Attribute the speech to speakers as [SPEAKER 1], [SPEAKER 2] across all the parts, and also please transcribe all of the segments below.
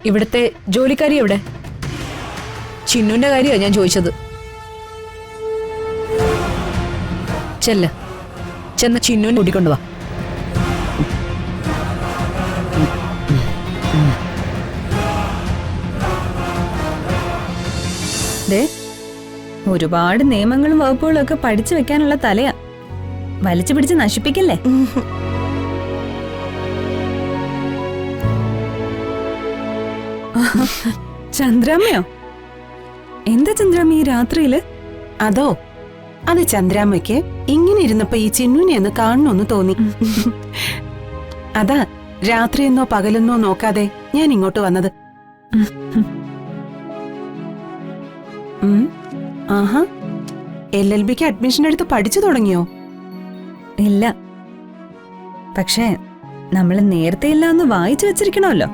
[SPEAKER 1] ഇവിടുത്തെ ജോലിക്കാരി എവിടെ? ചിന്നുന്റെ കാര്യമാണ് ഞാൻ ചോദിച്ചത്. ചെന്ന് ചിന്നുവിനെ കൂട്ടിക്കൊണ്ടുവാ.
[SPEAKER 2] ഒരുപാട് നിയമങ്ങളും വകുപ്പുകളും ഒക്കെ പഠിച്ചു വെക്കാനുള്ള തലയാ. വലിച്ചു പിടിച്ച് നശിപ്പിക്കല്ലേ. ചന്ദ്രാമ്മയോ? എന്താ ചന്ദ്രാമ്മ ഈ രാത്രിയില്?
[SPEAKER 3] അത് ചന്ദ്രാമ്മയ്ക്ക് ഇങ്ങനെ ഇരുന്നപ്പോ ഈ ചിന്നുനെ ഒന്ന് കാണണമെന്ന് തോന്നി. അതാ രാത്രിയെന്നോ പകലെന്നോ നോക്കാതെ ഞാൻ ഇങ്ങോട്ട് വന്നത്. ആഹാ, LLBക്ക് അഡ്മിഷൻ എടുത്ത് പഠിച്ചു തുടങ്ങിയോ?
[SPEAKER 2] ഇല്ല, പക്ഷേ നമ്മള് നേരത്തെ എല്ലാം ഒന്ന് വായിച്ചു വെച്ചിരിക്കണമല്ലോ.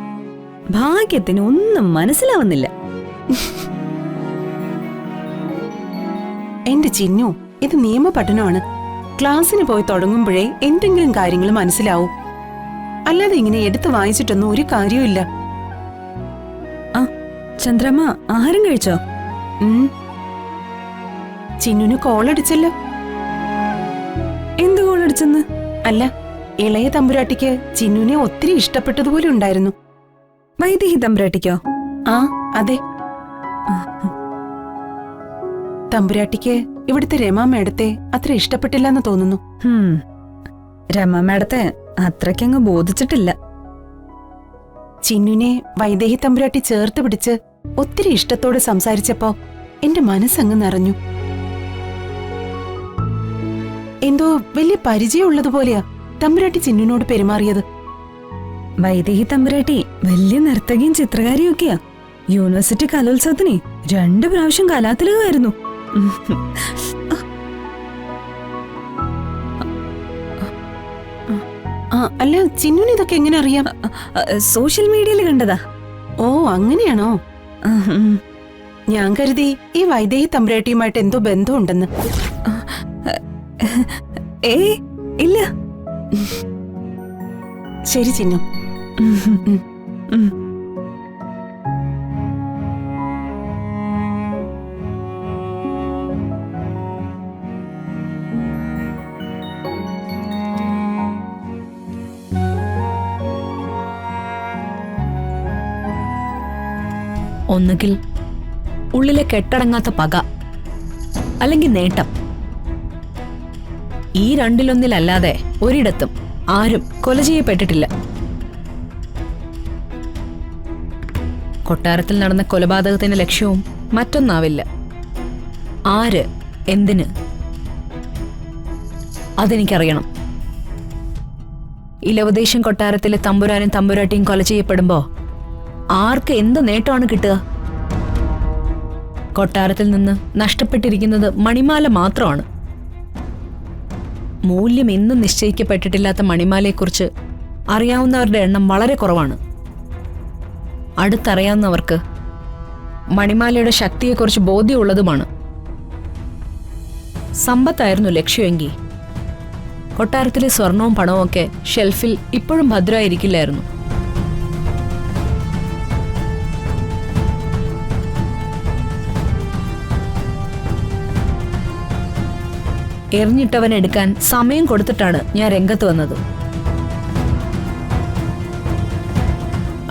[SPEAKER 2] ഭാഗ്യത്തിന് ഒന്നും മനസ്സിലാവുന്നില്ല.
[SPEAKER 3] എന്റെ ചിന്നു, ഇത് നിയമ പഠനമാണ്. ക്ലാസ്സിന് പോയി തുടങ്ങുമ്പോഴേ എന്തെങ്കിലും കാര്യങ്ങൾ മനസ്സിലാവും. അല്ലാതെ ഇങ്ങനെ എടുത്ത് വായിച്ചിട്ടൊന്നും ഒരു കാര്യമില്ല.
[SPEAKER 2] ആ, ചന്ദ്രമ്മ ആഹാരം കഴിച്ചോ?
[SPEAKER 3] ചിന്നുന് കോളടിച്ചല്ലോ.
[SPEAKER 2] എന്ത് കോളടിച്ചെന്ന്?
[SPEAKER 3] അല്ല, ഇളയ തമ്പുരാട്ടിക്ക് ചിന്നുനെ ഒത്തിരി ഇഷ്ടപ്പെട്ടതുപോലെ ഉണ്ടായിരുന്നു.
[SPEAKER 2] വൈദേഹി തമ്പുരാട്ടിക്കോ?
[SPEAKER 3] ആ, അതെ. തമ്പുരാട്ടിക്ക് ഇവിടുത്തെ രമാ മേഡത്തെ അത്ര ഇഷ്ടപ്പെട്ടില്ലെന്ന് തോന്നുന്നു.
[SPEAKER 2] രമാ മേഡത്തെ അത്രയ്ക്കങ്ങ് ബോധിച്ചിട്ടില്ല.
[SPEAKER 3] ചിന്നുനെ വൈദേഹി തമ്പുരാട്ടി ചേർത്ത് പിടിച്ച് ഒത്തിരി ഇഷ്ടത്തോടെ സംസാരിച്ചപ്പോ എന്റെ മനസ്സങ്ങ് നിറഞ്ഞു. എന്തോ വലിയ പരിചയമുള്ളതുപോലെയാ തമ്പുരാട്ടി ചിന്നുനോട് പെരുമാറിയത്.
[SPEAKER 2] വൈദേഹി തമ്പുരാട്ടി വലിയ നർത്തകിയും ചിത്രകാരിയും ഒക്കെയാ. യൂണിവേഴ്സിറ്റി കലോത്സവത്തിന് 2 പ്രാവശ്യം കലാതിലകമായിരുന്നു.
[SPEAKER 3] അല്ല, ചിന്നുന് ഇതൊക്കെ എങ്ങനെ അറിയാം?
[SPEAKER 2] സോഷ്യൽ മീഡിയയിൽ കണ്ടതാ.
[SPEAKER 3] ഓ, അങ്ങനെയാണോ? ഞാൻ കരുതി ഈ വൈദേഹി തമ്പുരാട്ടിയുമായിട്ട് എന്തോ ബന്ധമുണ്ടെന്ന്.
[SPEAKER 2] ഇല്ല.
[SPEAKER 3] ശരി ചിന്നു.
[SPEAKER 1] ഒന്നുകിൽ ഉള്ളിലെ കെട്ടടങ്ങാത്ത പക, അല്ലെങ്കിൽ നേട്ടം. ഈ രണ്ടിലൊന്നിലല്ലാതെ ഒരിടത്തും ആരും കൊല ചെയ്യപ്പെട്ടിട്ടില്ല. കൊട്ടാരത്തിൽ നടന്ന കൊലപാതകത്തിന്റെ ലക്ഷ്യവും മറ്റൊന്നാവില്ല. ആര്, എന്തിന്, അതെനിക്കറിയണം. ഇലവദേശം കൊട്ടാരത്തിലെ തമ്പുരാനും തമ്പുരാട്ടിയും കൊല ചെയ്യപ്പെടുമ്പോ ആർക്ക് എന്ത് നേട്ടമാണ് കിട്ടുക? കൊട്ടാരത്തിൽ നിന്ന് നഷ്ടപ്പെട്ടിരിക്കുന്നത് മണിമാല മാത്രമാണ്. മൂല്യം എന്നും നിശ്ചയിക്കപ്പെട്ടിട്ടില്ലാത്ത മണിമാലയെക്കുറിച്ച് അറിയാവുന്നവരുടെ എണ്ണം വളരെ കുറവാണ്. അടുത്തറിയാവുന്നവർക്ക് മണിമാലയുടെ ശക്തിയെക്കുറിച്ച് ബോധ്യമുള്ളതുമാണ്. സമ്പത്തായിരുന്നു ലക്ഷ്യമെങ്കിൽ കൊട്ടാരത്തിലെ സ്വർണവും പണവും ഒക്കെ ഷെൽഫിൽ ഇപ്പോഴും ഭദ്രമായിരിക്കില്ലായിരുന്നു. എറിഞ്ഞിട്ടവനെടുക്കാൻ സമയം കൊടുത്തിട്ടാണ് ഞാൻ രംഗത്ത് വന്നത്.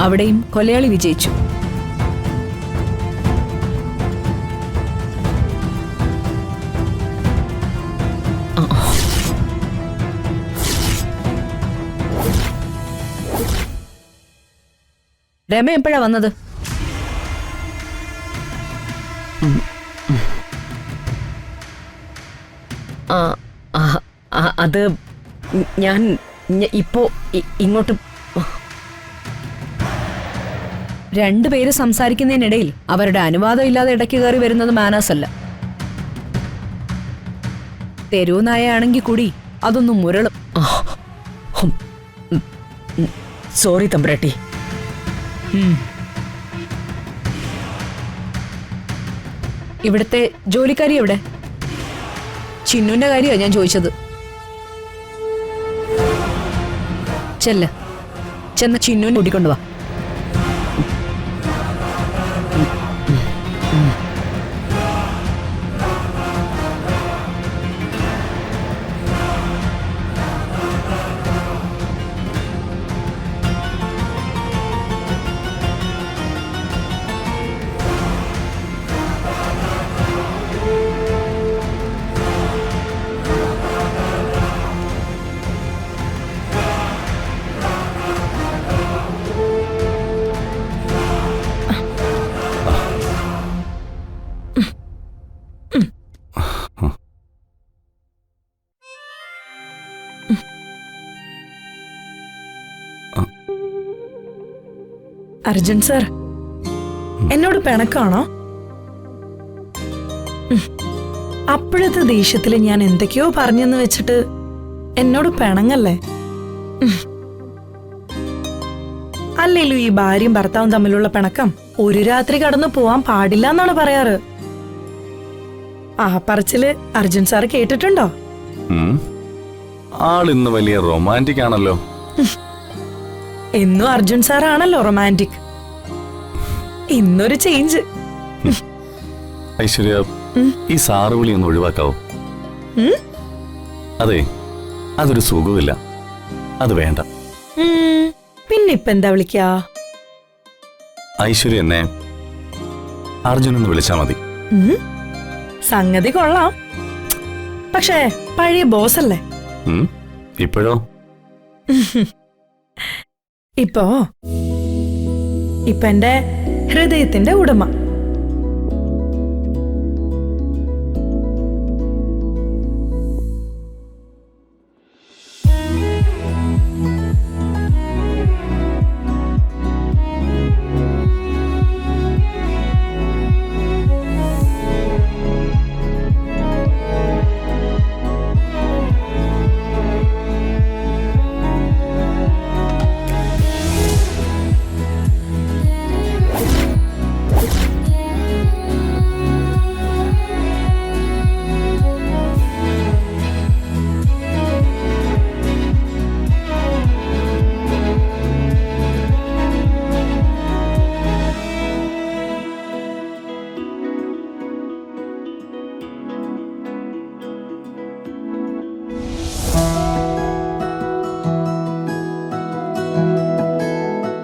[SPEAKER 1] അവിടെയും കൊലയാളി വിജയിച്ചു. രമ എപ്പോഴാ വന്നത്?
[SPEAKER 4] അത് ഞാൻ ഇപ്പോ ഇങ്ങോട്ട്.
[SPEAKER 1] രണ്ടുപേര് സംസാരിക്കുന്നതിനിടയിൽ അവരുടെ അനുവാദം ഇല്ലാതെ ഇടയ്ക്ക് കയറി വരുന്നത് മാനേഴ്സ് അല്ല. തെരുവുനായാണെങ്കിൽ കൂടി അതൊന്നും മുരളും.
[SPEAKER 4] സോറി തമ്പുരാട്ടി.
[SPEAKER 1] ഇവിടുത്തെ ജോലിക്കാരി എവിടെ? ചിന്നുന്റെ കാര്യമാണ് ഞാൻ ചോദിച്ചത്. ചെന്ന് ചിന്നുവിനെ കൂട്ടിക്കൊണ്ടുവാ.
[SPEAKER 5] അർജുൻ സർ, എന്നോട് പിണക്കാണോ? അപ്പോഴത്തെ ദേഷ്യത്തില് ഞാൻ എന്തൊക്കെയോ പറഞ്ഞെന്ന് വെച്ചിട്ട് എന്നോട് പിണങ്ങല്ലേ? അല്ലേലും ഈ ഭാര്യയും ഭർത്താവും തമ്മിലുള്ള പിണക്കം ഒരു രാത്രി കടന്നു പോവാൻ പാടില്ല എന്നാണ് പറയാറ്. ആ പറച്ചില് അർജുൻ സാർ കേട്ടിട്ടുണ്ടോ?
[SPEAKER 6] ആളിന്ന് വലിയ റൊമാൻറ്റിക് ആണല്ലോ.
[SPEAKER 5] എന്നും അർജുൻ സാറാണല്ലോ റൊമാൻറ്റിക്. ഇന്നൊരു ചേഞ്ച്.
[SPEAKER 6] ഐശ്വര്യ, ഈ സാറ് വിളി ഒന്ന് ഒഴിവാക്കാവോ? അതെ, അതൊരു സുഖമില്ല. അത് വേണ്ട.
[SPEAKER 5] പിന്നെ ഇപ്പൊ എന്താ വിളിക്കാ?
[SPEAKER 6] ഐശ്വര്യ എന്നെ അർജുൻ എന്ന് വിളിച്ചാ മതി.
[SPEAKER 5] സംഗതി കൊള്ളാം. പക്ഷേ പഴയ ബോസ് അല്ലേ?
[SPEAKER 6] ഇപ്പോഴോ?
[SPEAKER 5] ഇപ്പൊ എന്റെ ഹൃദയത്തിന്റെ ഉടമ.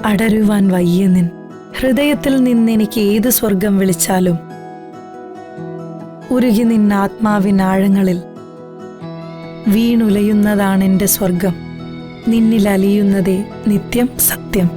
[SPEAKER 5] അടരുവാൻ വയ്യ നിൻ ഹൃദയത്തിൽ നിന്നെനിക്ക് ഏത് സ്വർഗം വിളിച്ചാലും ഉരുകി നിൻ ആത്മാവിനാഴങ്ങളിൽ വീണുലയുന്നതാണെന്റെ സ്വർഗം. നിന്നിൽ അലിയുന്നതേ നിത്യം സത്യം.